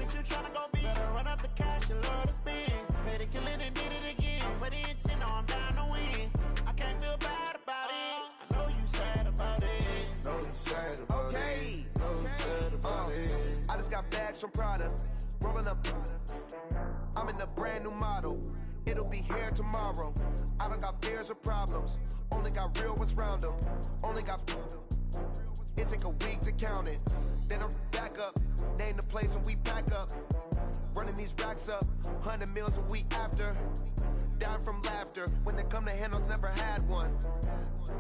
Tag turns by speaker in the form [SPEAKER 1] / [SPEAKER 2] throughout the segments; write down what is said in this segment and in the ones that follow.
[SPEAKER 1] that you tryna go be. Better run up the cash, you love to spend. Better kill it and did it again. But the intent, no, I'm down to win. I can't feel bad about it. I know you sad about it.
[SPEAKER 2] Know you sad about it. Know you sad about it.
[SPEAKER 3] I just got bags from Prada. Rolling up. I'm in a brand new model. It'll be here tomorrow. I don't got fears or problems. Only got real ones round them. Only got. It take a week to count it. Then I'm back up. Name the place and we pack up. Running these racks up. 100 meals a week after. Down from laughter. When they come to handles, never had one.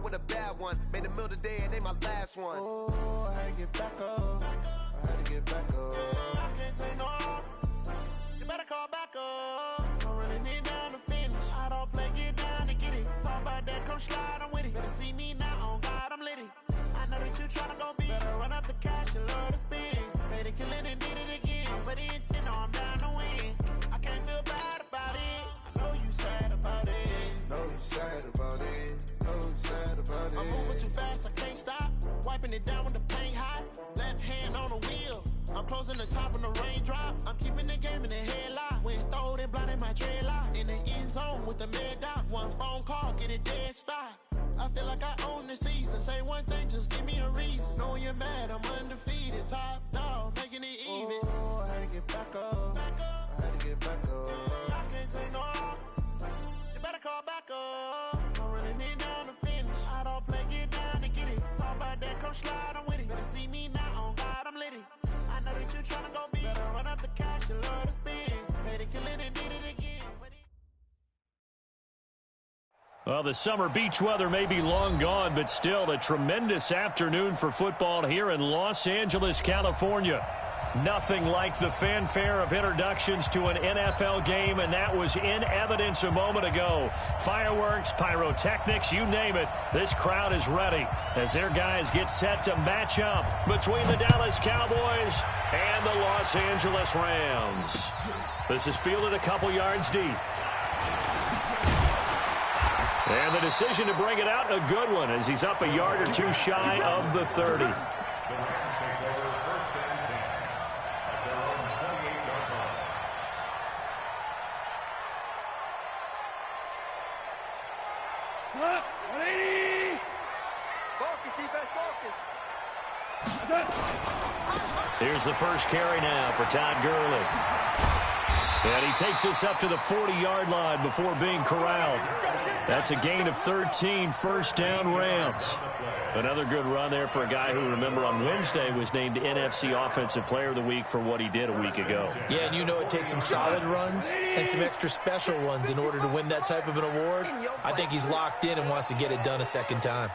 [SPEAKER 3] With a bad one. Made a meal today and they my last one.
[SPEAKER 2] Oh, I had to get back up. I had to get back up.
[SPEAKER 1] I can't take no loss. You better call back up. I'm running it down to finish. I don't play, get down to get it. Talk about that, come slide, I'm with it. Better see me now, on God, I'm litty. I know that you tryna go be. Better run up the cash, you love to spend. Better kill it and did it again. But the intent, no, I'm down to win. I can't feel bad about it. I know you sad about it.
[SPEAKER 2] Know you sad about it. Know you sad about it.
[SPEAKER 1] I'm moving too fast, I can't stop. Wiping it down with the paint hot. Left hand on the wheel. I'm closing the top when the raindrop. I'm keeping the game in the headlock. When throwed and blinded my dreadlock. In the end zone with the mad dot. One phone call, get it dead stop. I feel like I own the season. Say one thing, just give me a reason. Knowing you're mad, I'm undefeated. Top dog, making it even.
[SPEAKER 2] Oh, I had to get back up. I had to get back up.
[SPEAKER 1] I can't take no loss. You better call back up. I'm running it down to finish. I don't play, get down to get it. Talk about that, come slide, I'm with it. Better see me now, on God, I'm litty. I know that you tryna go be. Better run up the cash, you love to spend. Better kill it and did it again.
[SPEAKER 4] Well, the summer beach weather may be long gone, but still a tremendous afternoon for football here in Los Angeles, California. Nothing like the fanfare of introductions to an NFL game, and that was in evidence a moment ago. Fireworks, pyrotechnics, you name it. This crowd is ready as their guys get set to match up between the Dallas Cowboys and the Los Angeles Rams. This is fielded a couple yards deep. And the decision to bring it out, a good one, as he's up a yard or two shy of the 30. Here's the first carry now for Todd Gurley. And he takes us up to the 40-yard line before being corralled. That's a gain of 13, first down Rams. Another good run there for a guy who, remember, on Wednesday was named NFC Offensive Player of the Week for what he did a week ago.
[SPEAKER 5] Yeah, and you know it takes some solid runs and some extra special ones in order to win that type of an award. I think he's locked in and wants to get it done a second time.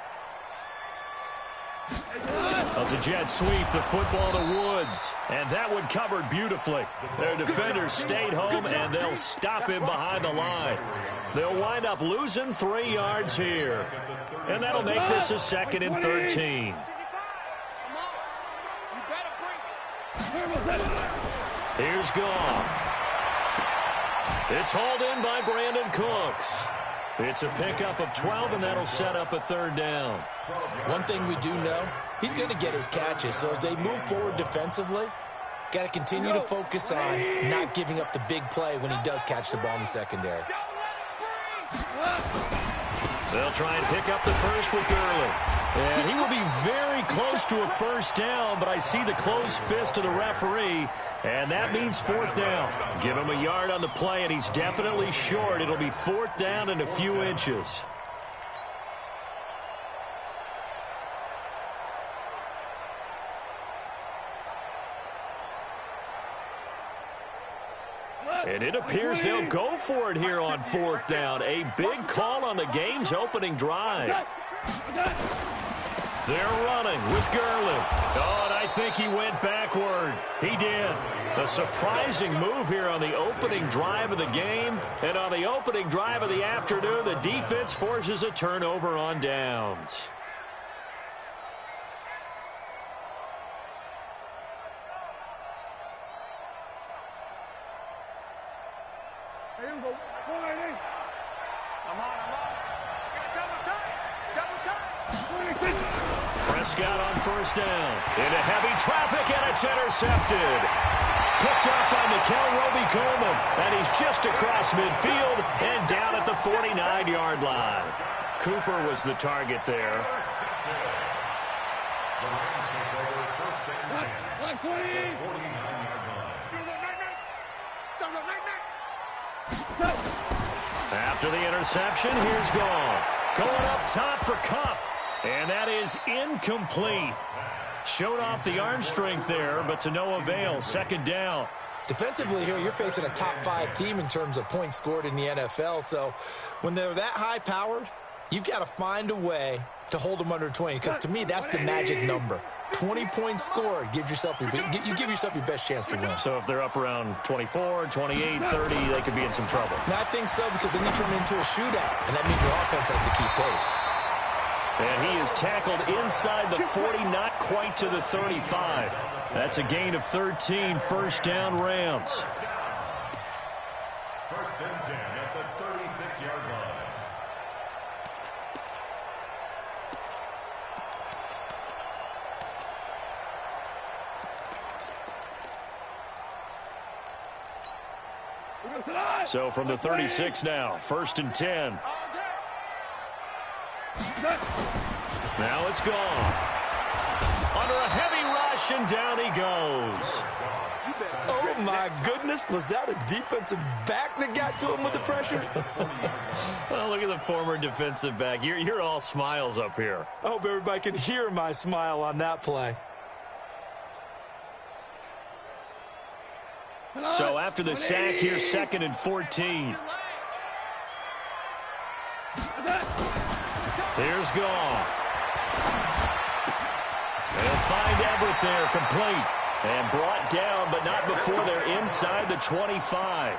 [SPEAKER 4] That's a jet sweep, the football to Woods. And that one covered beautifully. Their defenders stayed home, and they'll stop him behind the line. They'll wind up losing 3 yards here. And that'll make this a 2nd and 13. Here's Goff. It's hauled in by Brandon Cooks. It's a pickup of 12, and that'll set up a 3rd down.
[SPEAKER 5] One thing we do know, he's going to get his catches. So as they move forward defensively, got to continue to focus on not giving up the big play when he does catch the ball in the secondary.
[SPEAKER 4] They'll try and pick up the first with Gurley. And he will be very close to a first down, but I see the closed fist of the referee, and that means 4th down. Give him a yard on the play, and he's definitely short. It'll be 4th down and a few inches. And it appears they'll go for it here on 4th down. A big call on the game's opening drive. They're running with Gurley. Oh, and I think he went backward. He did. A surprising move here on the opening drive of the game. And on the opening drive of the afternoon, the defense forces a turnover on downs. Prescott on 1st down. Into heavy traffic, and it's intercepted. Picked up by Mikel Roby-Coleman. And he's just across midfield and down at the 49-yard line. Cooper was the target there. After the interception, here's Goff. Going up top for Kupp. And that is incomplete. Showed off the arm strength there, but to no avail. Second down.
[SPEAKER 5] Defensively here, you're facing a top-5 team in terms of points scored in the NFL. So when they're that high-powered, you've got to find a way to hold them under 20. Because to me, that's the magic number. 20 points scored, you give yourself your best chance to win.
[SPEAKER 4] So if they're up around 24, 28, 30, they could be in some trouble.
[SPEAKER 5] And I think so, because then you turn into a shootout, and that means your offense has to keep pace.
[SPEAKER 4] And he is tackled inside the 40, not quite to the 35. That's a gain of 13, first down Rams.
[SPEAKER 6] First and 10 at the 36-yard line.
[SPEAKER 4] So from the 36 now, first and 10. Now it's gone. Under a heavy rush, and down he goes.
[SPEAKER 5] Oh, my goodness. Was that a defensive back that got to him with the pressure?
[SPEAKER 4] Well, look at the former defensive back. You're all smiles up here.
[SPEAKER 5] I hope everybody can hear my smile on that play.
[SPEAKER 4] So after the sack, here's second and 14. Here's Goff. They'll find Everett there, complete. And brought down, but not before they're inside the 25.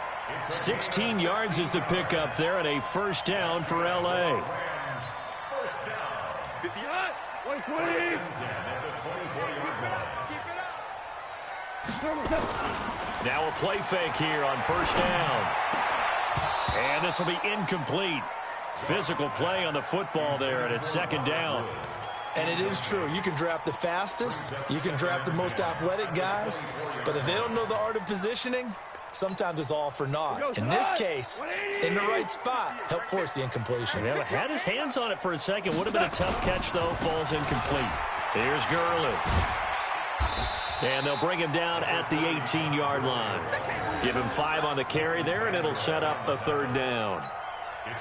[SPEAKER 4] 16 yards is the pickup there, and a first down for L.A.
[SPEAKER 6] First down. 50-yard.
[SPEAKER 4] Now a play fake here on first down. And this will be incomplete. Physical play on the football there, and it's second down.
[SPEAKER 5] And it is true. You can draft the fastest. You can draft the most athletic guys. But if they don't know the art of positioning, sometimes it's all for naught. In this case, in the right spot, help force the incompletion.
[SPEAKER 4] Yeah, had his hands on it for a second. Would have been a tough catch, though. Falls incomplete. Here's Gurley. And they'll bring him down at the 18-yard line. Give him 5 on the carry there, and it'll set up a third down.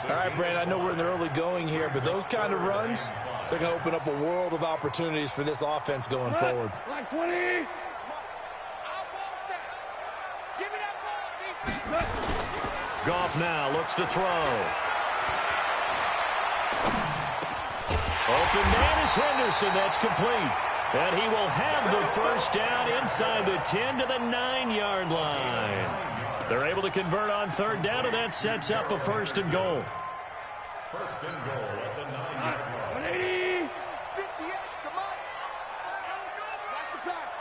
[SPEAKER 5] All right, Brandon, I know we're in the early going here, but those kind of runs, they're going to open up a world of opportunities for this offense going forward.
[SPEAKER 4] Goff now looks to throw. Open man is Henderson. That's complete. And he will have the first down inside the 10 to the 9-yard line. They're able to convert on third down, and that sets up a first and goal.
[SPEAKER 6] First and goal at the 9-yard line.
[SPEAKER 3] 58, come on. Watch the pass.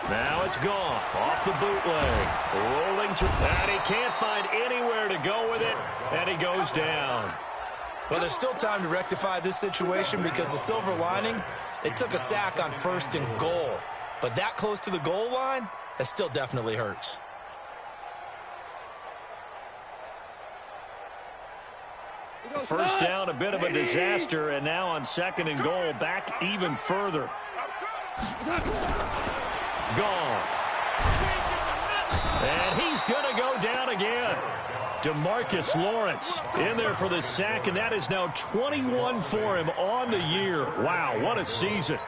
[SPEAKER 4] Now it's Goff off the bootleg. Rolling to, and he can't find anywhere to go with it, and he goes down.
[SPEAKER 5] Well, there's still time to rectify this situation because the silver lining, they took a sack on first and goal. But that close to the goal line, that still definitely hurts.
[SPEAKER 4] First down, a bit of a disaster, and now on second and goal, back even further. Goff. And he's going to go down again. DeMarcus Lawrence in there for the sack, and that is now 21 for him on the year. Wow, what a season.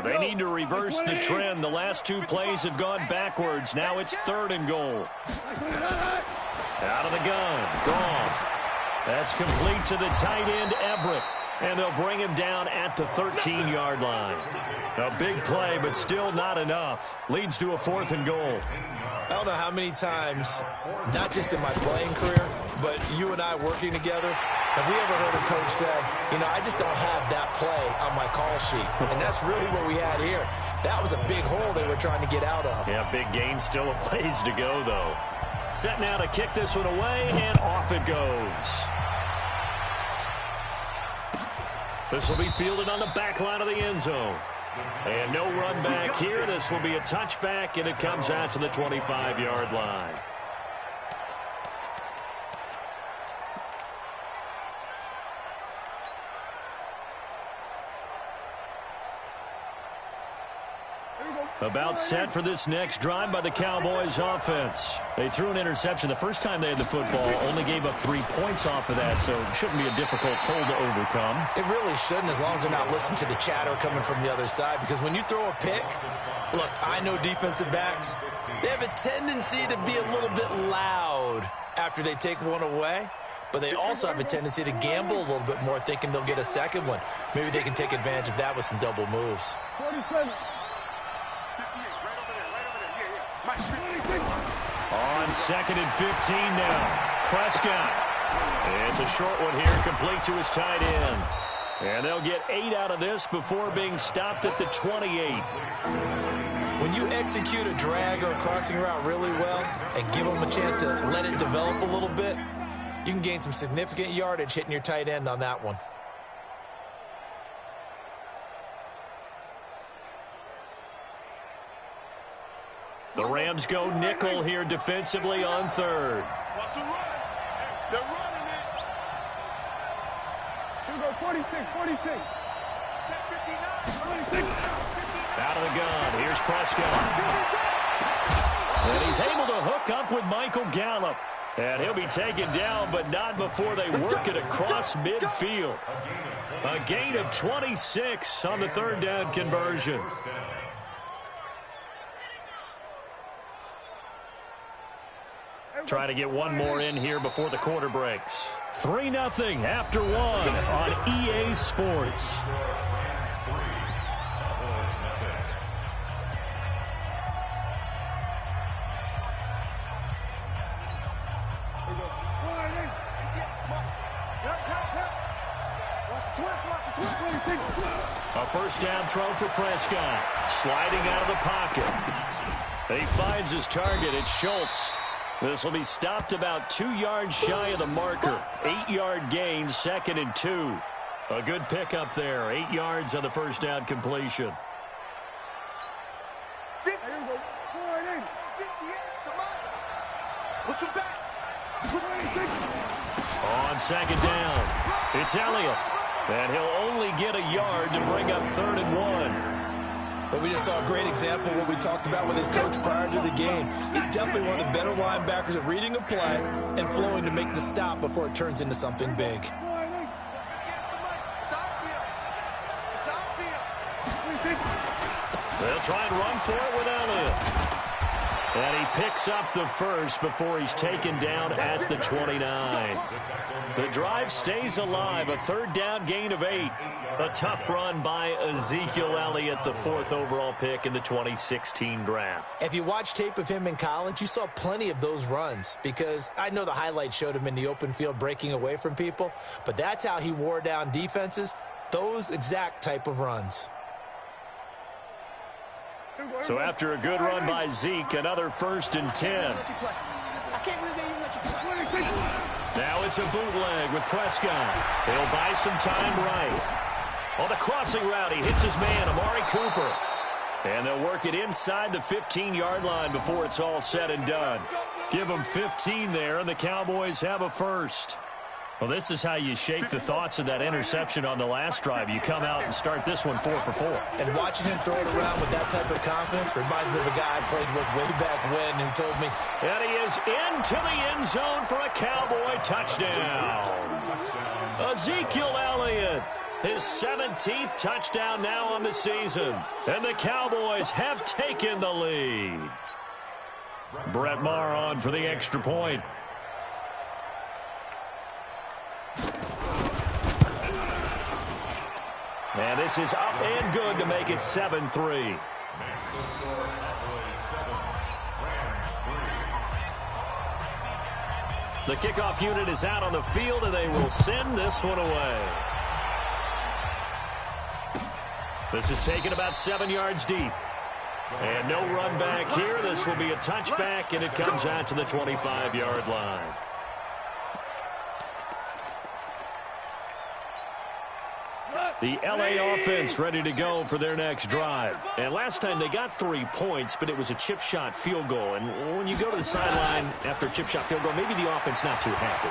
[SPEAKER 4] They need to reverse the trend. The last 2 plays have gone backwards. Now it's third and goal. Out of the gun. Goff. That's complete to the tight end, Everett. And they'll bring him down at the 13-yard line. A big play, but still not enough. Leads to a fourth and goal.
[SPEAKER 5] I don't know how many times, not just in my playing career, but you and I working together, have we ever heard a coach say, you know, I just don't have that play on my call sheet. And that's really what we had here. That was a big hole they were trying to get out of.
[SPEAKER 4] Yeah, big gain, still a ways to go, though. Set now to kick this one away, and off it goes. This will be fielded on the back line of the end zone. And no run back here. This will be a touchback, and it comes out to the 25-yard line. About set for this next drive by the Cowboys offense. They threw an interception the first time they had the football, only gave up 3 points off of that, so it shouldn't be a difficult hole to overcome.
[SPEAKER 5] It really shouldn't, as long as they're not listening to the chatter coming from the other side, because when you throw a pick, look, I know defensive backs, they have a tendency to be a little bit loud after they take one away, but they also have a tendency to gamble a little bit more, thinking they'll get a second one. Maybe they can take advantage of that with some double moves.
[SPEAKER 4] On 2nd and 15 now. Prescott. It's a short one here, complete to his tight end. And they'll get 8 out of this before being stopped at the 28.
[SPEAKER 5] When you execute a drag or a crossing route really well and give them a chance to let it develop a little bit, you can gain some significant yardage hitting your tight end on that one.
[SPEAKER 4] The Rams go nickel here defensively on 3rd.
[SPEAKER 1] They're running it. Here we go, 46.
[SPEAKER 4] Out of the gun. Here's Prescott. And he's able to hook up with Michael Gallup. And he'll be taken down, but not before they work it across midfield. A gain of 26 on the 3rd down conversion. Trying to get one more in here before the quarter breaks. 3-0 after 1 on EA Sports. A first down throw for Prescott. Sliding out of the pocket. He finds his target. It's Schultz. This will be stopped about 2 yards shy of the marker. 8-yard gain, 2nd and 2. A good pickup there. 8 yards on the first down completion. On 2nd down, it's Elliott. And he'll only get a yard to bring up 3rd and 1.
[SPEAKER 5] But we just saw a great example of what we talked about with his coach prior to the game. He's definitely one of the better linebackers at reading a play and flowing to make the stop before it turns into something big.
[SPEAKER 4] They'll try and run for it with Elliott. And he picks up the first before he's taken down at the 29. The drive stays alive. A 3rd down gain of 8. A tough run by Ezekiel Elliott, the 4th overall pick in the 2016 draft.
[SPEAKER 5] If you watch tape of him in college, you saw plenty of those runs, because I know the highlights showed him in the open field breaking away from people, but that's how he wore down defenses, those exact type of runs.
[SPEAKER 4] So after a good run by Zeke, another 1st and 10. Now it's a bootleg with Prescott. He'll buy some time right. On the crossing route, he hits his man, Amari Cooper. And they'll work it inside the 15-yard line before it's all said and done. Give them 15 there, and the Cowboys have a first. Well, this is how you shape the thoughts of that interception on the last drive. You come out and start this one 4 for 4.
[SPEAKER 5] And watching him throw it around with that type of confidence reminds me of a guy I played with way back when who told me.
[SPEAKER 4] And he is into the end zone for a Cowboy touchdown. Ezekiel Elliott, his 17th touchdown now on the season. And the Cowboys have taken the lead. Brett Maher on for the extra point. And this is up and good to make it 7-3. The kickoff unit is out on the field, and they will send this one away. This is taken about 7 yards deep. And no run back here. This will be a touchback, and it comes out to the 25-yard line. The LA offense ready to go for their next drive. And last time they got 3 points, but it was a chip shot field goal. And when you go to the sideline after a chip shot field goal, maybe the offense not too happy.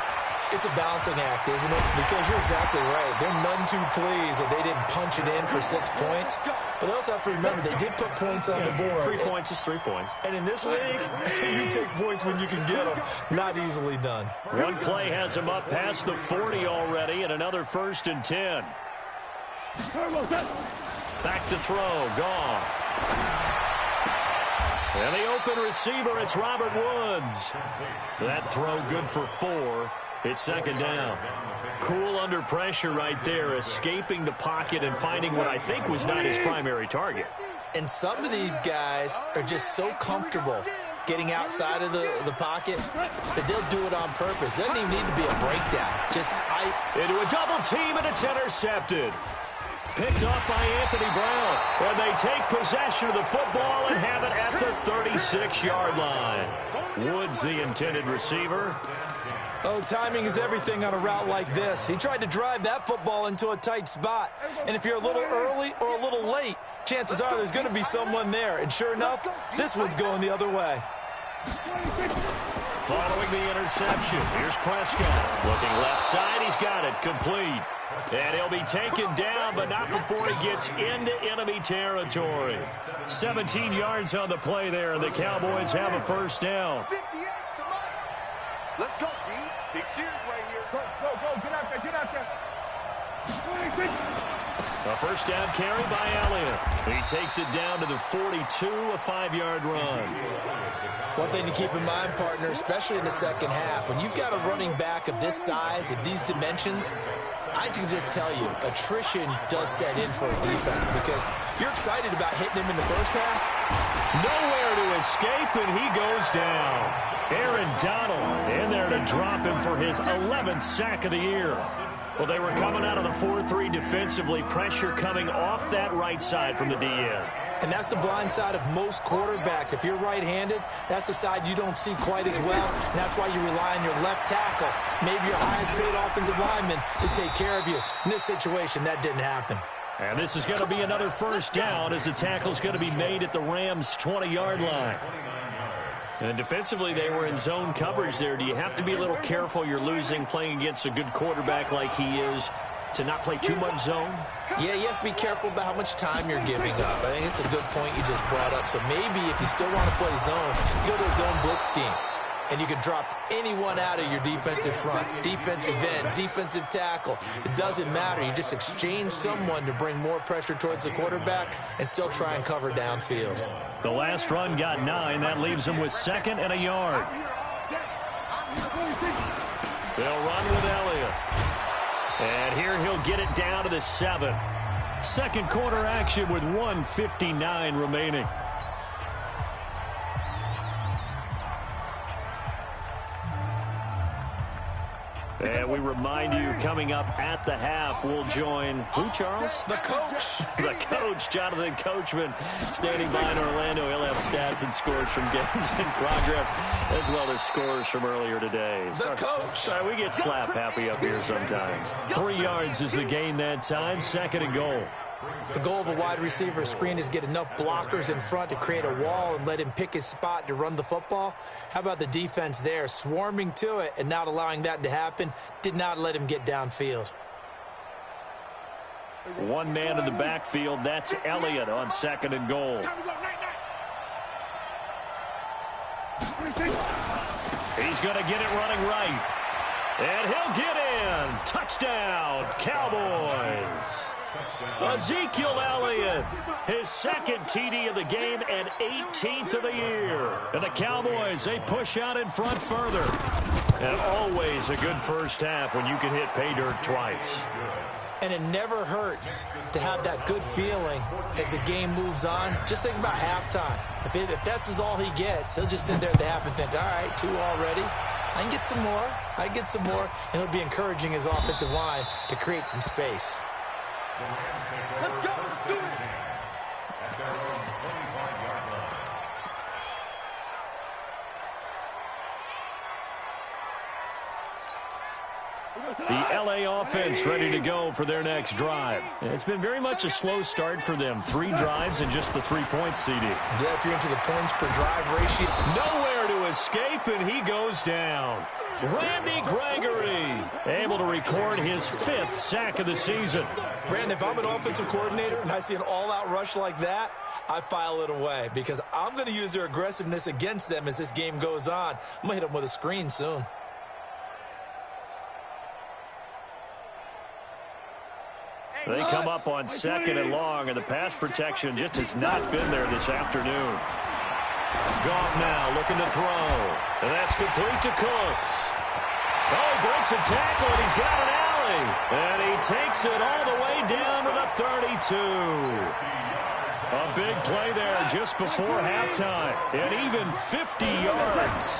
[SPEAKER 5] It's a balancing act, isn't it? Because you're exactly right. They're none too pleased that they didn't punch it in for 6 points. But they also have to remember they did put points on the board.
[SPEAKER 4] 3 points is 3 points.
[SPEAKER 5] And in this league, you take points when you can get them. Not easily done.
[SPEAKER 4] One play has him up past the 40 already, and another 1st and 10. Back to throw. Goff. And the open receiver, it's Robert Woods. That throw good for 4. It's 2nd down. Cool under pressure right there, escaping the pocket and finding what I think was not his primary target.
[SPEAKER 5] And some of these guys are just so comfortable getting outside of the pocket that they'll do it on purpose. It doesn't even need to be a breakdown.
[SPEAKER 4] Into a double team, and it's intercepted. Picked up by Anthony Brown. And they take possession of the football and have it at the 36-yard line. Woods, the intended receiver.
[SPEAKER 5] Oh, timing is everything on a route like this. He tried to drive that football into a tight spot. And if you're a little early or a little late, chances are there's going to be someone there. And sure enough, this one's going the other way.
[SPEAKER 4] Following the interception, here's Prescott. Looking left side, he's got it. Complete. And he'll be taken down, but not before he gets into enemy territory. 17 yards on the play there, and the Cowboys have a 1st down.
[SPEAKER 7] 58, come on. Let's go, D. Big series right here. Go, get out there, get out there.
[SPEAKER 4] A 1st down carry by Elliott. He takes it down to the 42, a 5-yard run.
[SPEAKER 5] One thing to keep in mind, partner, especially in the second half, when you've got a running back of this size, of these dimensions, I can just tell you, attrition does set in for a defense because you're excited about hitting him in the first half.
[SPEAKER 4] Nowhere to escape, and he goes down. Aaron Donald in there to drop him for his 11th sack of the year. Well, they were coming out of the 4-3 defensively, pressure coming off that right side from the DN.
[SPEAKER 5] And that's the blind side of most quarterbacks. If you're right-handed, that's the side you don't see quite as well. And that's why you rely on your left tackle, maybe your highest-paid offensive lineman, to take care of you. In this situation, that didn't happen.
[SPEAKER 4] And this is going to be another 1st down as the tackle's going to be made at the Rams' 20-yard line. And defensively, they were in zone coverage there. Do you have to be a little careful? You're losing playing against a good quarterback like he is, to not play too much zone?
[SPEAKER 5] Yeah, you have to be careful about how much time you're giving up. I think it's a good point you just brought up. So maybe if you still want to play zone, you go to a zone blitz scheme. And you can drop anyone out of your defensive front, defensive end, defensive tackle. It doesn't matter. You just exchange someone to bring more pressure towards the quarterback and still try and cover downfield.
[SPEAKER 4] The last run got 9. That leaves him with 2nd and a yard. They'll run with Elliott. And here he'll get it down to the 7. Second quarter action with 1:59 remaining. And we remind you, coming up at the half, we'll join who, Charles?
[SPEAKER 5] The coach.
[SPEAKER 4] The coach, Jonathan Coachman, standing by in Orlando. He'll have stats and scores from games in progress, as well as scores from earlier today.
[SPEAKER 5] The coach.
[SPEAKER 4] Sorry, we get slap happy up here sometimes. 3 yards is the gain that time, 2nd and goal.
[SPEAKER 5] The goal of a wide receiver screen is get enough blockers in front to create a wall and let him pick his spot to run the football. How about the defense there, swarming to it and not allowing that to happen? Did not let him get downfield.
[SPEAKER 4] One man in the backfield, that's Elliott on 2nd and goal. He's going to get it running right. And he'll get in. Touchdown, Cowboys. Ezekiel Elliott, his 2nd TD of the game and 18th of the year. And the Cowboys, they push out in front further. And always a good first half when you can hit pay dirt twice.
[SPEAKER 5] And it never hurts to have that good feeling as the game moves on. Just think about halftime. If that's all he gets, he'll just sit there at the half and think, all right, 2 already. I can get some more. I can get some more. And he'll be encouraging his offensive line to create some space.
[SPEAKER 7] Let's go, let's do it.
[SPEAKER 4] The LA LA offense ready to go for their next drive. It's been very much a slow start for them. 3 drives and just the 3 points, CD.
[SPEAKER 5] Yeah, if you're into the points per drive ratio.
[SPEAKER 4] Nowhere to escape, and he goes down. Randy Gregory able to record his 5th sack of the season.
[SPEAKER 5] Brandon, if I'm an offensive coordinator and I see an all-out rush like that, I file it away because I'm going to use their aggressiveness against them as this game goes on. I'm going to hit them with a screen soon.
[SPEAKER 4] They come up on 2nd and long, and the pass protection just has not been there this afternoon. Goff now looking to throw. And that's complete to Cooks. Oh, he breaks a tackle, and he's got an alley. And he takes it all the way down to the 32. A big play there just before halftime. And even 50 yards.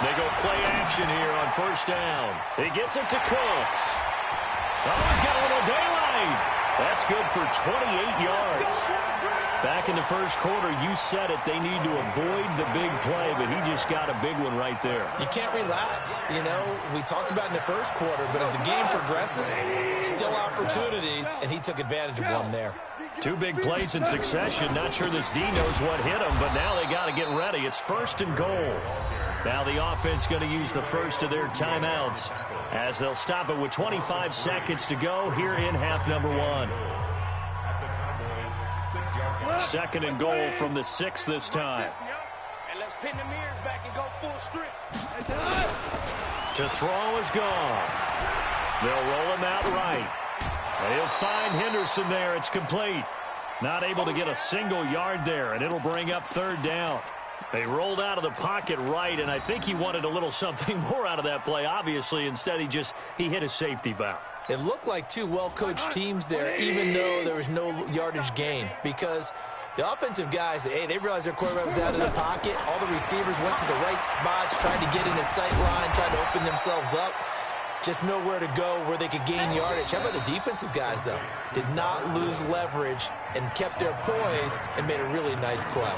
[SPEAKER 4] They go play action here on 1st down. He gets it to Cooks. Oh, he's got a little daylight. That's good for 28 yards. Back in the first quarter, you said it, they need to avoid the big play, but he just got a big one right there.
[SPEAKER 5] You can't relax. You know, we talked about in the first quarter, but as the game progresses, still opportunities, and he took advantage of one there.
[SPEAKER 4] 2 big plays in succession. Not sure this D knows what hit him, but now they got to get ready. It's 1st and goal. Now the offense going to use the first of their timeouts as they'll stop it with 25 seconds to go here in half number 1. 2nd and goal from the 6 this time.
[SPEAKER 8] And let's pin the mirrors back and go full strip.
[SPEAKER 4] To throw is gone. They'll roll him out right. They'll find Henderson there. It's complete. Not able to get a single yard there, and it'll bring up 3rd down. They rolled out of the pocket right, and I think he wanted a little something more out of that play, obviously. Instead, he hit a safety valve.
[SPEAKER 5] It looked like 2 well-coached teams there, even though there was no yardage gain, because the offensive guys, hey, they realized their quarterback was out of the pocket. All the receivers went to the right spots, tried to get in his sight line, tried to open themselves up. Just nowhere to go where they could gain yardage. How about the defensive guys, though? Did not lose leverage and kept their poise and made a really nice play.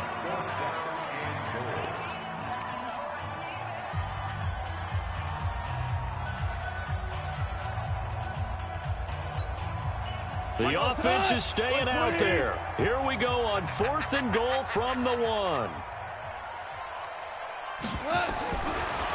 [SPEAKER 4] The offense is staying out there. Here we go on 4th and goal from the 1.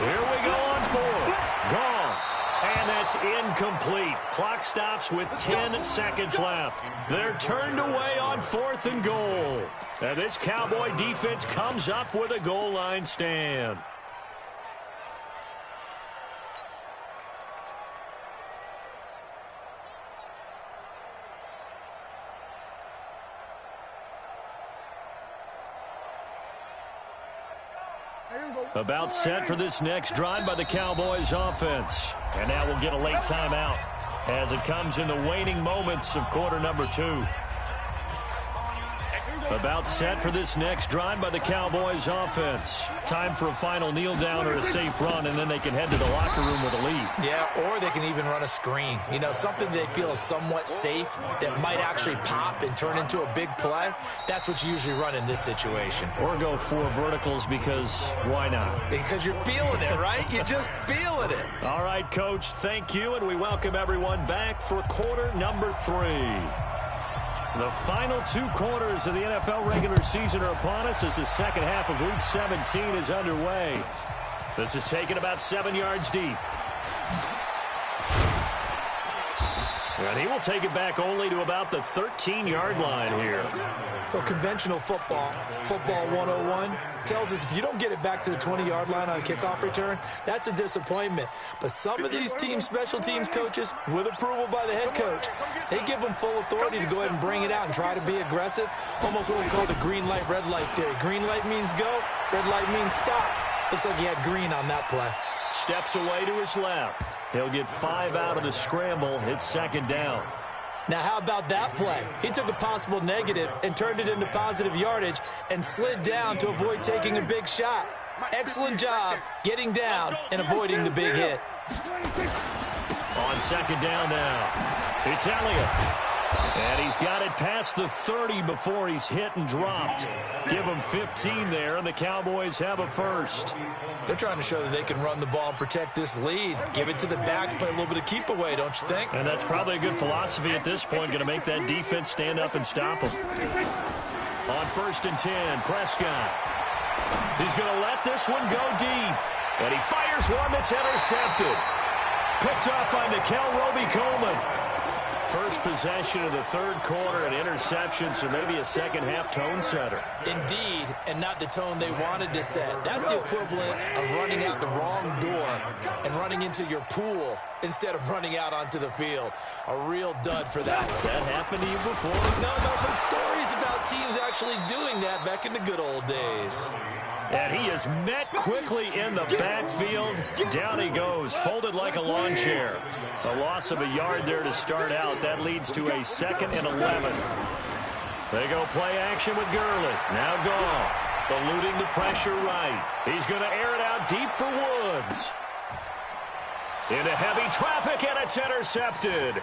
[SPEAKER 4] Here we go on 4th. Gone. And that's incomplete. Clock stops with 10 seconds left. They're turned away on 4th and goal. And this Cowboy defense comes up with a goal line stand. About set for this next drive by the Cowboys offense. And now we'll get a late timeout as it comes in the waning moments of quarter number 2. About set for this next drive by the Cowboys offense. Time for a final kneel down or a safe run, and then they can head to the locker room with a lead.
[SPEAKER 5] Yeah, or they can even run a screen. You know, something they feel is somewhat safe that might actually pop and turn into a big play. That's what you usually run in this situation.
[SPEAKER 4] Or go 4 verticals because why not?
[SPEAKER 5] Because you're feeling it, right? You're just feeling it.
[SPEAKER 4] All right, Coach, thank you, and we welcome everyone back for quarter number 3. The final 2 quarters of the NFL regular season are upon us as the second half of Week 17 is underway. This is taken about 7 yards deep. And he will take it back only to about the 13-yard line here.
[SPEAKER 5] Well, conventional football 101, tells us if you don't get it back to the 20-yard line on a kickoff return, that's a disappointment. But some of these special teams coaches, with approval by the head coach, they give them full authority to go ahead and bring it out and try to be aggressive. Almost what we call the green light, red light theory. Green light means go, red light means stop. Looks like he had green on that play.
[SPEAKER 4] Steps away to his left. He'll get 5 out of the scramble. It's 2nd down.
[SPEAKER 5] Now, how about that play? He took a possible negative and turned it into positive yardage and slid down to avoid taking a big shot. Excellent job getting down and avoiding the big hit.
[SPEAKER 4] On 2nd down now, it's Elliott. And he's got it past the 30 before he's hit and dropped. Give him 15 there, and the Cowboys have a first.
[SPEAKER 5] They're trying to show that they can run the ball and protect this lead. Give it to the backs, play a little bit of keep away, don't you think?
[SPEAKER 4] And that's probably a good philosophy at this point, going to make that defense stand up and stop them. On 1st and 10, Prescott. He's going to let this one go deep. And he fires one that's intercepted. Picked off by Nickel Roby-Coleman. First possession of the third quarter, an interception, so maybe a second-half tone setter.
[SPEAKER 5] Indeed, and not the tone they wanted to set. That's the equivalent of running out the wrong door and running into your pool instead of running out onto the field. A real dud for that.
[SPEAKER 4] Has that happened to you before?
[SPEAKER 5] No, but stories about teams actually doing that back in the good old days.
[SPEAKER 4] And he is met quickly in the backfield. Down he goes, folded like a lawn chair. A loss of a yard there to start out. That leads to a 2nd and 11. They go play action with Gurley. Now Goff, eluding the pressure right. He's going to air it out deep for Woods. Into heavy traffic, and it's intercepted.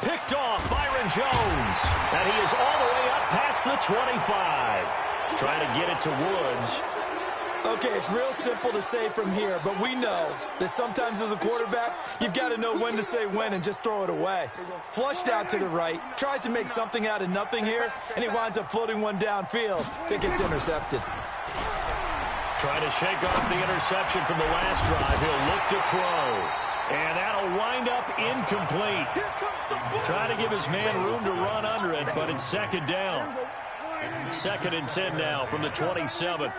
[SPEAKER 4] Picked off Byron Jones. And he is all the way up past the 25. Trying to get it to Woods.
[SPEAKER 5] Okay, it's real simple to say from here, but we know that sometimes as a quarterback, you've got to know when to say when and just throw it away. Flushed out to the right, tries to make something out of nothing here, and he winds up floating one downfield that gets intercepted.
[SPEAKER 4] Trying to shake off the interception from the last drive. He'll look to throw. And that'll wind up incomplete. Trying to give his man room to run under it, but it's 2nd down. 2nd and 10 now from the 27.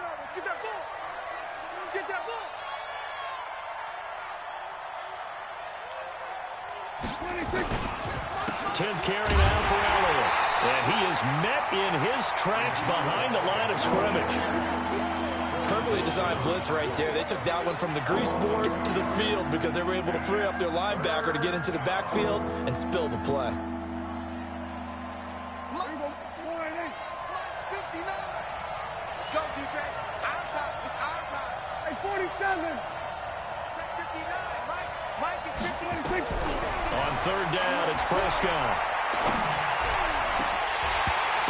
[SPEAKER 4] 10th carry now for Elliott. And he is met in his tracks behind the line of scrimmage.
[SPEAKER 5] Perfectly designed blitz right there. They took that one from the grease board to the field because they were able to free up their linebacker to get into the backfield and spill the play.
[SPEAKER 7] Let's go, defense. Our time. It's our time. Hey, 47. Check 59. Mike is 56.
[SPEAKER 4] On 3rd down, it's Prescott.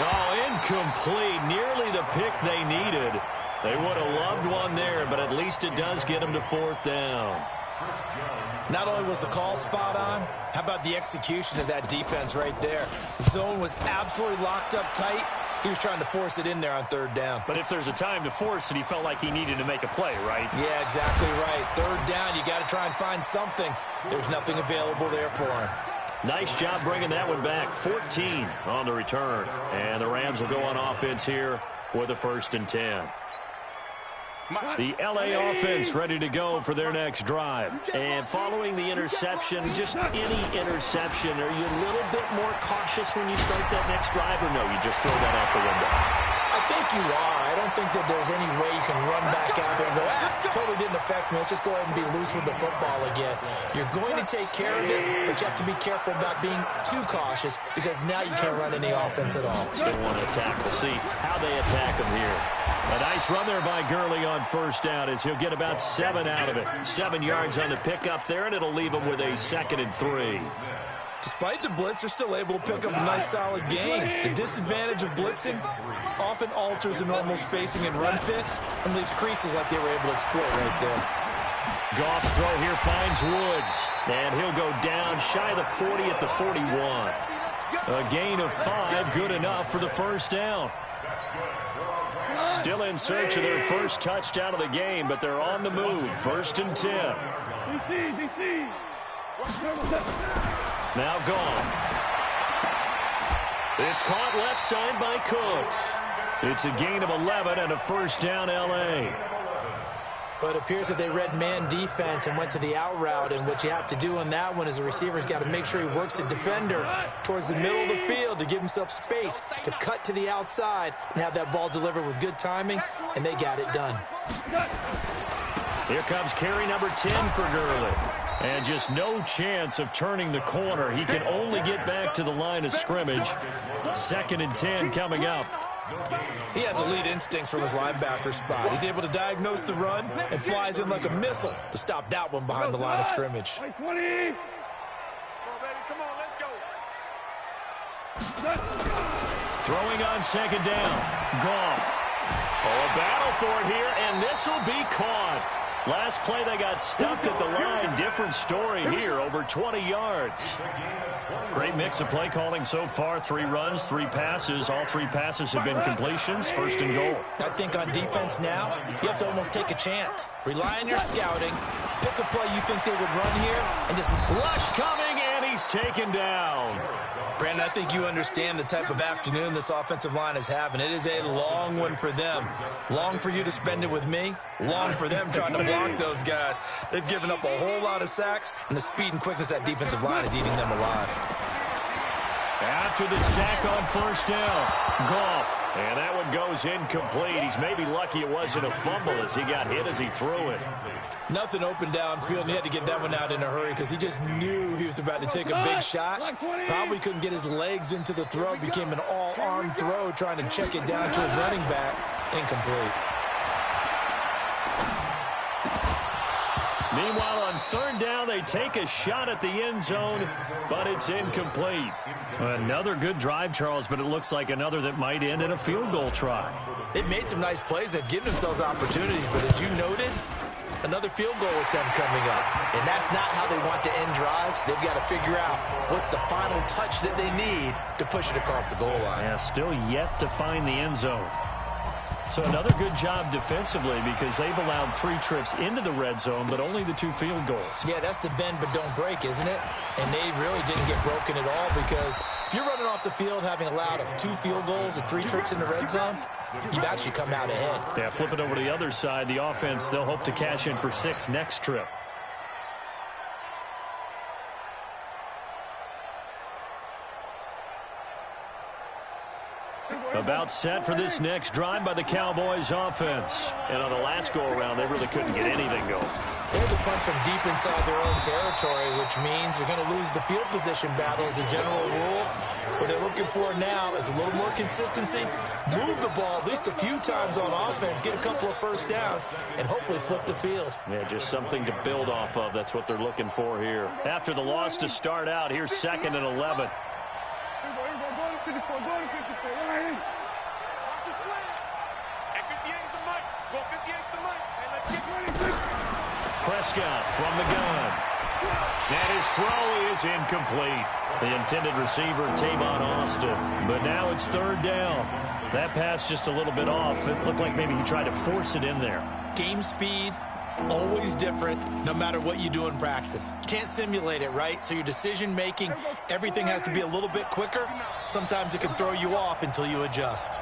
[SPEAKER 4] Oh, incomplete. Nearly the pick they needed. They would have loved one there, but at least it does get them to 4th down.
[SPEAKER 5] Not only was the call spot on, how about the execution of that defense right there? The zone was absolutely locked up tight. He was trying to force it in there on 3rd down.
[SPEAKER 4] But if there's a time to force it, he felt like he needed to make a play, right?
[SPEAKER 5] Yeah, exactly right. 3rd down, you got to try and find something. There's nothing available there for him.
[SPEAKER 4] Nice job bringing that one back. 14 on the return. And the Rams will go on offense here with a 1st and 10. The LA offense ready to go for their next drive. And following the interception, just any interception, are you a little bit more cautious when you start that next drive, or no, you just throw that out the window?
[SPEAKER 5] I think you are. I don't think that there's any way you can run back out there and go, totally didn't affect me. Let's just go ahead and be loose with the football again. You're going to take care of it, but you have to be careful about being too cautious because now you can't run any offense at all.
[SPEAKER 4] They want to attack. We'll see how they attack him here. A nice run there by Gurley on 1st down as he'll get about 7 out of it. 7 yards on the pickup there, and it'll leave him with a 2nd and 3.
[SPEAKER 5] Despite the blitz, they're still able to pick up a nice solid gain. The disadvantage of blitzing often alters the normal spacing and run fits and leaves creases like they were able to exploit right there.
[SPEAKER 4] Goff's throw here finds Woods, and he'll go down shy of the 40 at the 41. A gain of 5, good enough for the 1st down. Still in search of their first touchdown of the game, but they're on the move. 1st and 10. Now Goff. It's caught left side by Cooks. It's a gain of 11 and a 1st down LA.
[SPEAKER 5] But it appears that they read man defense and went to the out route, and what you have to do on that one is the receiver's got to make sure he works the defender towards the middle of the field to give himself space to cut to the outside and have that ball delivered with good timing, and they got it done.
[SPEAKER 4] Here comes carry number 10 for Gurley. And just no chance of turning the corner. He can only get back to the line of scrimmage. 2nd and 10 coming up.
[SPEAKER 5] He has elite instincts from his linebacker spot. He's able to diagnose the run and flies in like a missile to stop that one behind the line of scrimmage.
[SPEAKER 7] Come on, baby. Come on, let's go.
[SPEAKER 4] Throwing on second down. Goff. Oh, a battle for it here, and this will be caught. Last play, they got stuffed at the line. Different story here, over 20 yards. Great mix of play calling so far. 3 runs, 3 passes. All 3 passes have been completions. First and goal.
[SPEAKER 5] I think on defense now, you have to almost take a chance. Rely on your scouting. Pick a play you think they would run here, and just
[SPEAKER 4] rush coming, and he's taken down.
[SPEAKER 5] Brandon, I think you understand the type of afternoon this offensive line is having. It is a long one for them. Long for you to spend it with me. Long for them trying to block those guys. They've given up a whole lot of sacks, and the speed and quickness of that defensive line is eating them alive.
[SPEAKER 4] After the sack on first down, Goff. And that one goes incomplete. He's maybe lucky it wasn't a fumble as he got hit as he threw it.
[SPEAKER 5] Nothing open downfield, and he had to get that one out in a hurry because he just knew he was about to take a big shot. Probably couldn't get his legs into the throw. Became an all-arm throw trying to check it down to his running back. Incomplete.
[SPEAKER 4] Meanwhile, on third down, they take a shot at the end zone, but it's incomplete. Another good drive, Charles, but it looks like another that might end in a field goal try.
[SPEAKER 5] They've made some nice plays. They've given themselves opportunities, but as you noted, another field goal attempt coming up. And that's not how they want to end drives. They've got to figure out what's the final touch that they need to push it across the goal line.
[SPEAKER 4] Yeah, still yet to find the end zone. So another good job defensively because they've allowed 3 trips into the red zone, but only the 2 field goals.
[SPEAKER 5] Yeah, that's the bend but don't break, isn't it? And they really didn't get broken at all because if you're running off the field having allowed 2 field goals and 3 trips in the red zone, you've actually come out ahead.
[SPEAKER 4] Yeah, flip it over to the other side. The offense, they'll hope to cash in for 6 next trip. About set for this next drive by the Cowboys offense. And on the last go-around, they really couldn't get anything going.
[SPEAKER 5] They had to punt from deep inside their own territory, which means you're going to lose the field position battle as a general rule. What they're looking for now is a little more consistency, move the ball at least a few times on offense, get a couple of first downs, and hopefully flip the field.
[SPEAKER 4] Yeah, just something to build off of. That's what they're looking for here. After the loss to start out, here's 2nd and 11. Prescott from the gun. And his throw is incomplete. The intended receiver, Tavon Austin. But now it's 3rd down. That pass just a little bit off. It looked like maybe he tried to force it in there.
[SPEAKER 5] Game speed, always different, no matter what you do in practice. Can't simulate it, right? So your decision-making, everything has to be a little bit quicker. Sometimes it can throw you off until you adjust.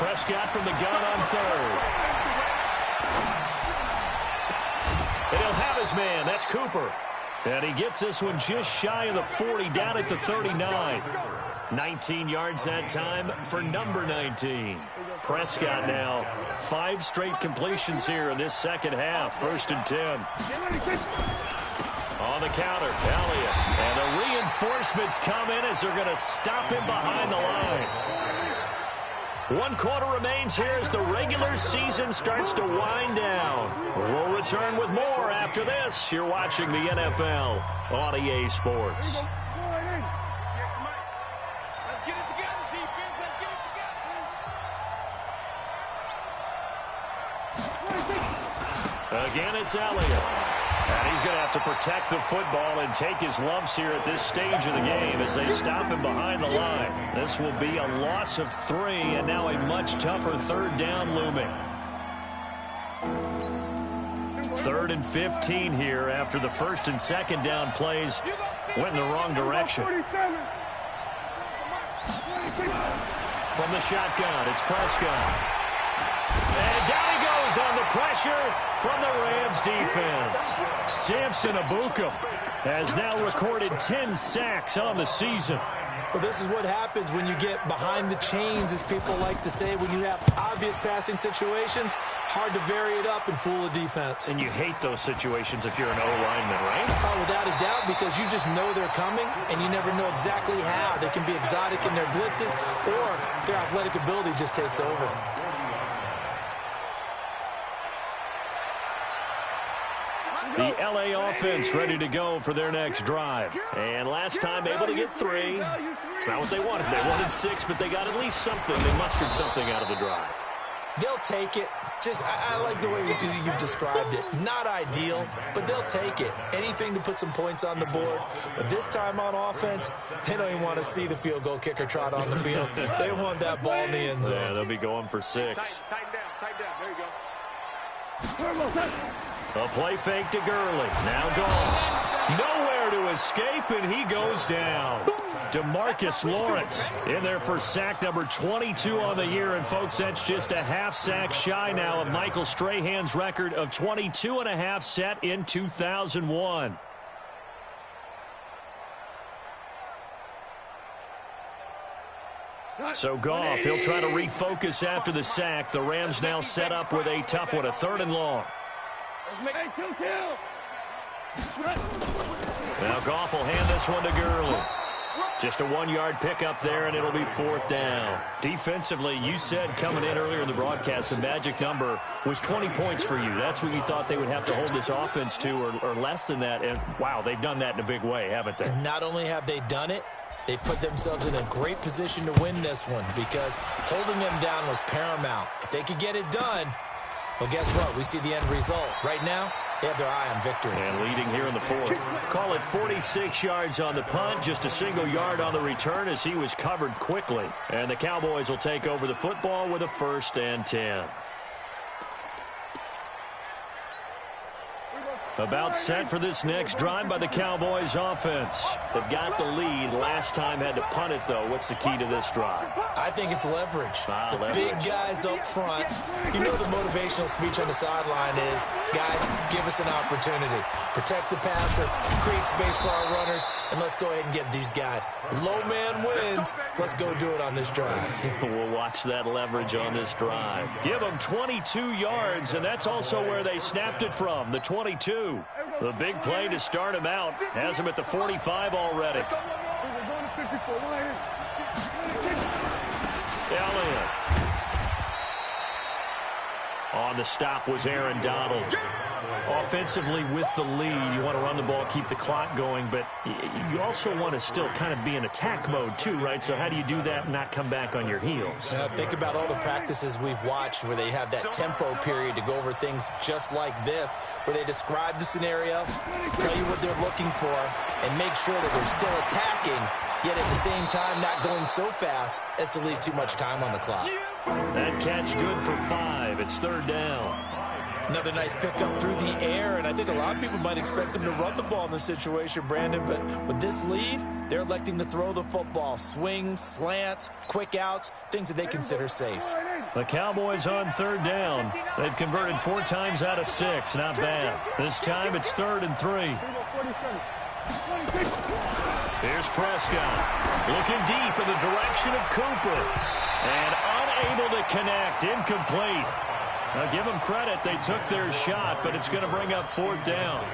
[SPEAKER 4] Prescott from the gun on 3rd. And he'll have his man. That's Cooper. And he gets this one just shy of the 40, down at the 39. 19 yards that time for number 19. Prescott now 5 straight completions here in this second half. 1st and 10. On the counter, Elliott. And the reinforcements come in as they're going to stop him behind the line. 1 quarter remains here as the regular season starts to wind down. We'll return with more after this. You're watching the NFL on EA Sports. Again, it's Elliott. And he's going to have to protect the football and take his lumps here at this stage of the game as they stop him behind the line. This will be a loss of 3, and now a much tougher 3rd down looming. 3rd and 15 here after the 1st and 2nd down plays went in the wrong direction. From the shotgun, it's Prescott. And down he goes on the pressure from the Rams defense. Samson Ebukam has now recorded 10 sacks on the season.
[SPEAKER 5] Well, this is what happens when you get behind the chains, as people like to say. When you have obvious passing situations, hard to vary it up and fool a defense.
[SPEAKER 4] And you hate those situations if you're an O-lineman, right?
[SPEAKER 5] Oh, without a doubt, because you just know they're coming, and you never know exactly how. They can be exotic in their blitzes, or their athletic ability just takes over.
[SPEAKER 4] The LA offense ready to go for their next drive. And last time able to get 3. It's not what they wanted. They wanted 6, but they got at least something. They mustered something out of the drive.
[SPEAKER 5] They'll take it. Just, I like the way you've described it. Not ideal, but they'll take it. Anything to put some points on the board. But this time on offense, they don't even want to see the field goal kicker trot on the field. They want that ball in the end zone.
[SPEAKER 4] Yeah, they'll be going for 6.
[SPEAKER 8] Tighten down. There you go.
[SPEAKER 4] A play fake to Gurley. Now gone. Nowhere to escape, and he goes down. DeMarcus Lawrence in there for sack number 22 on the year. And, folks, that's just a half sack shy now of Michael Strahan's record of 22.5 set in 2001. So Goff, he'll try to refocus after the sack. The Rams now set up with a tough one, a 3rd and long. Now Goff will hand this one to Gurley. Just a 1-yard pickup there, and it'll be 4th down. Defensively, you said coming in earlier in the broadcast, the magic number was 20 points for you. That's what you thought they would have to hold this offense to, or less than that. And, wow, they've done that in a big way, haven't they?
[SPEAKER 5] And not only have they done it, they put themselves in a great position to win this one because holding them down was paramount. If they could get it done, well, guess what? We see the end result. Right now, they have their eye on victory.
[SPEAKER 4] And leading here in the 4th. Call it 46 yards on the punt, just a single yard on the return as he was covered quickly. And the Cowboys will take over the football with a 1st and 10. About set for this next drive by the Cowboys offense. They've got the lead. Last time had to punt it, though. What's the key to this drive?
[SPEAKER 5] I think it's leverage. Big guys up front. You know the motivational speech on the sideline is, guys, give us an opportunity. Protect the passer, create space for our runners, and let's go ahead and get these guys. Low man wins. Let's go do it on this drive.
[SPEAKER 4] We'll watch that leverage on this drive. Give them 22 yards, and that's also where they snapped it from, the 22. The big play to start him out. Has him at the 45 already. Elliott. On the stop was Aaron Donald. Offensively with the lead, you want to run the ball, keep the clock going, but you also want to still kind of be in attack mode too, right? So how do you do that and not come back on your heels?
[SPEAKER 5] Think about all the practices we've watched where they have that tempo period to go over things just like this, where they describe the scenario, tell you what they're looking for, and make sure that they're still attacking, yet at the same time not going so fast as to leave too much time on the clock.
[SPEAKER 4] That catch good for 5. It's 3rd down.
[SPEAKER 5] Another nice pickup through the air, and I think a lot of people might expect them to run the ball in this situation, Brandon, but with this lead, they're electing to throw the football. Swings, slants, quick outs, things that they consider safe.
[SPEAKER 4] The Cowboys on 3rd down. They've converted 4 times out of 6. Not bad. This time it's 3rd and 3. Here's Prescott. Looking deep in the direction of Cooper. And unable to connect. Incomplete. Now, give them credit. They took their shot, but it's going to bring up 4th down.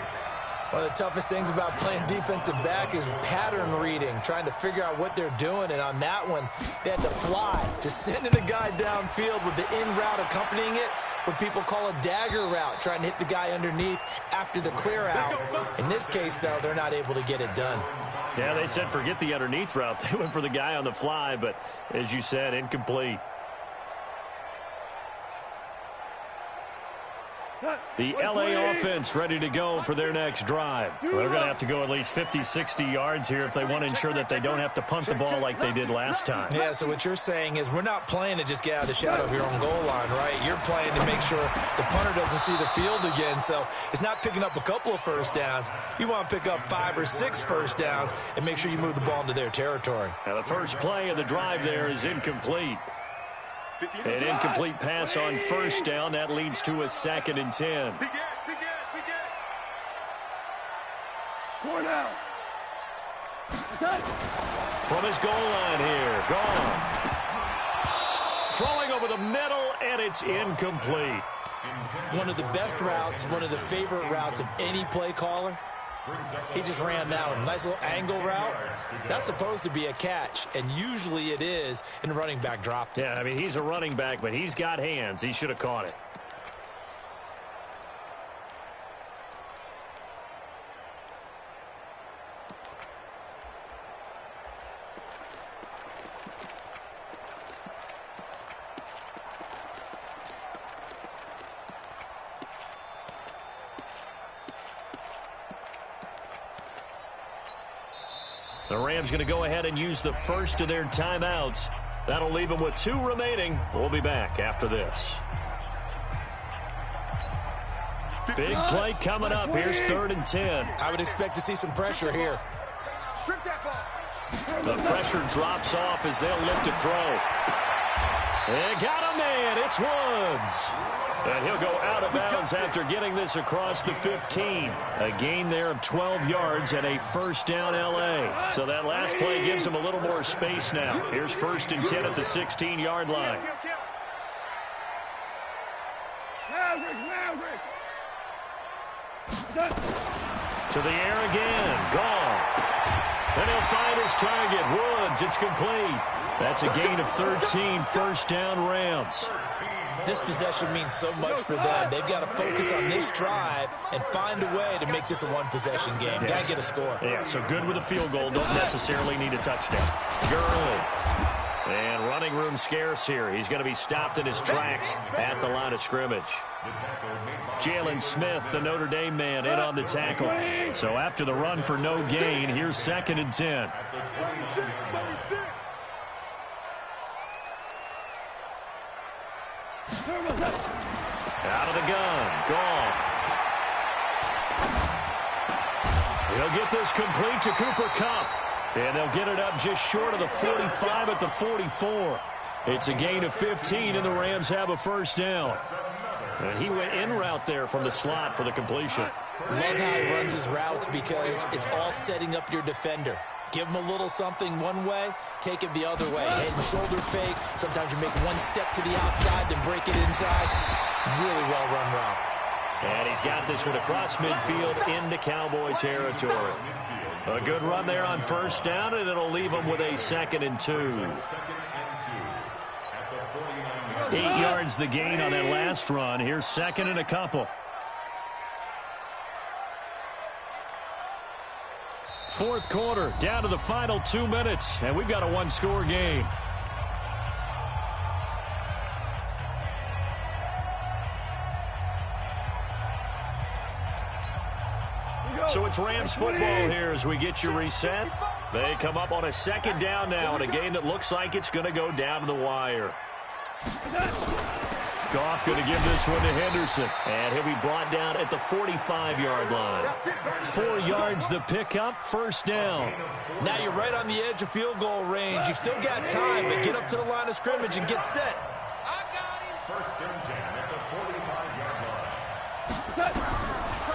[SPEAKER 5] One of the toughest things about playing defensive back is pattern reading, trying to figure out what they're doing. And on that one, they had to fly, just sending a guy downfield with the in route accompanying it, what people call a dagger route, trying to hit the guy underneath after the clear out. In this case, though, they're not able to get it done.
[SPEAKER 4] Yeah, they said forget the underneath route. They went for the guy on the fly, but as you said, incomplete. The LA offense ready to go for their next drive. They're going to have to go at least 50, 60 yards here if they want to ensure that they don't have to punt the ball like they did last time.
[SPEAKER 5] Yeah, so what you're saying is we're not playing to just get out of the shadow of your own goal line, right? You're playing to make sure the punter doesn't see the field again. So it's not picking up a couple of first downs. You want to pick up 5 or 6 first downs and make sure you move the ball into their territory.
[SPEAKER 4] Now the first play of the drive there is incomplete. An incomplete pass on 1st down. That leads to a 2nd and 10.
[SPEAKER 7] Score now.
[SPEAKER 4] From his goal line here, Goff. Throwing over the middle, and it's incomplete.
[SPEAKER 5] One of the best routes, one of the favorite routes of any play caller. He just ran that one. Nice little angle route. That's supposed to be a catch, and usually it is, and the running back dropped it.
[SPEAKER 4] Yeah, I mean, he's a running back, but he's got hands. He should have caught it. The Rams going to go ahead and use the first of their timeouts. That'll leave them with 2 remaining. We'll be back after this. Big play coming up. Here's 3rd and 10.
[SPEAKER 5] I would expect to see some pressure here.
[SPEAKER 7] Strip that ball.
[SPEAKER 4] The pressure drops off as they'll look to throw. They got a man. It's Woods. And he'll go out of bounds after getting this across the 15. A gain there of 12 yards and a first down L.A. So that last play gives him a little more space now. Here's 1st and 10 at the 16-yard line. To the air again. Goff. And he'll find his target. Woods. It's complete. That's a gain of 13. First down Rams.
[SPEAKER 5] This possession means so much for them. They've got to focus on this drive and find a way to make this a one-possession game.
[SPEAKER 4] Yes.
[SPEAKER 5] Got to get a score.
[SPEAKER 4] Yeah, so good with a field goal. Don't necessarily need a touchdown. Gurley. And running room scarce here. He's going to be stopped in his tracks at the line of scrimmage. Jalen Smith, the Notre Dame man, in on the tackle. So after the run for no gain, here's 2nd and 10. Out of the gun. Goff. He'll get this complete to Cooper Kupp. And they'll get it up just short of the 45 at the 44. It's a gain of 15, and the Rams have a first down. And he went in route there from the slot for the completion.
[SPEAKER 5] Love how he runs his routes because it's all setting up your defender. Give him a little something one way, take it the other way. Head and shoulder fake. Sometimes you make one step to the outside, then break it inside. Really well-run route.
[SPEAKER 4] And he's got this one across midfield into Cowboy territory. A good run there on first down, and it'll leave him with a 2nd and 2. 8 yards the gain on that last run. Here's 2nd and a couple. 4th quarter, down to the final 2 minutes, and we've got a 1-score game. So it's Rams football here as we get you reset. They come up on a 2nd down now in a game that looks like it's going to go down to the wire. Goff going to give this one to Henderson. And he'll be brought down at the 45-yard line. 4 yards the pickup, first down.
[SPEAKER 5] Now you're right on the edge of field goal range. You've still got time, but get up to the line of scrimmage and get set.
[SPEAKER 6] First and 10 at the 45-yard line.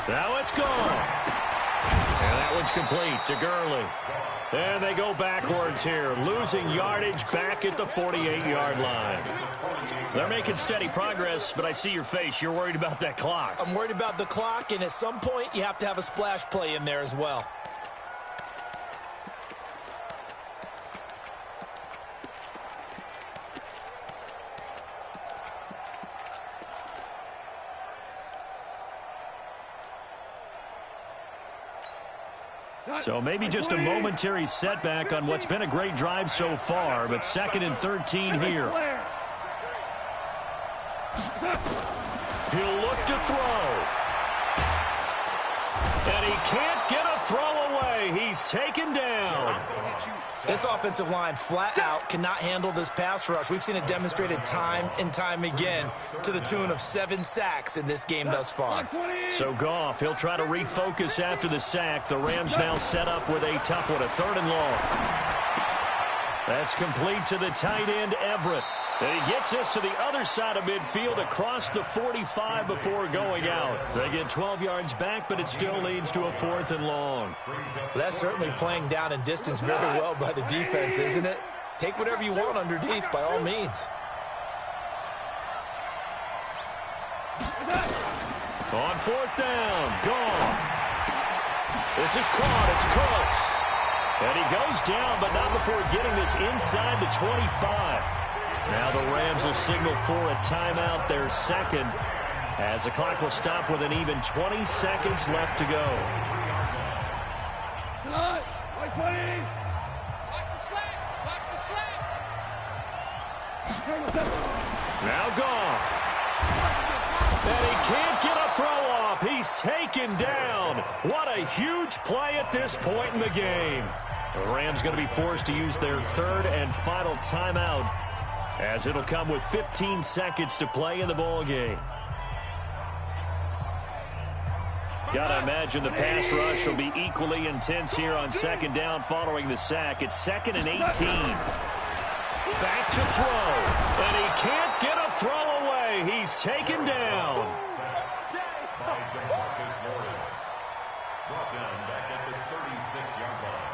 [SPEAKER 4] Now it's Goff. And that one's complete to Gurley. And they go backwards here, losing yardage back at the 48-yard line. They're making steady progress, but I see your face. You're worried about that clock.
[SPEAKER 5] I'm worried about the clock, and at some point, you have to have a splash play in there as well.
[SPEAKER 4] So maybe just a momentary setback on what's been a great drive so far, but 2nd and 13 here. He'll look to throw. And he can't get a throw away. He's taken down.
[SPEAKER 5] This offensive line flat out cannot handle this pass rush. We've seen it demonstrated time and time again to the tune of 7 sacks in this game thus far.
[SPEAKER 4] So Goff, he'll try to refocus after the sack. The Rams now set up with a tough one, a 3rd and long. That's complete to the tight end, Everett. And he gets this to the other side of midfield across the 45 before going out. They get 12 yards back, but it still leads to a 4th and long.
[SPEAKER 5] Well, that's certainly playing down in distance very well by the defense, isn't it? Take whatever you want underneath, by all means.
[SPEAKER 4] On 4th down, Goff. This is caught. It's Cooks. And he goes down, but not before getting this inside the 25. Now the Rams will signal for a timeout, their 2nd, as the clock will stop with an even 20 seconds left to go. Now Goff. And he can't get a throw off. He's taken down. What a huge play at this point in the game. The Rams going to be forced to use their third and final timeout, as it'll come with 15 seconds to play in the ball game. Gotta imagine the pass rush will be equally intense here on second down following the sack. It's 2nd and 18. Back to throw, and he can't get a throw away. He's taken down.
[SPEAKER 6] Brought down back at the 36-yard line.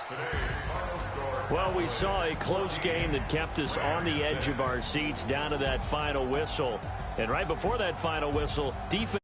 [SPEAKER 6] Today's final score.
[SPEAKER 4] Well, we saw a close game that kept us on the edge of our seats down to that final whistle. And right before that final whistle, defense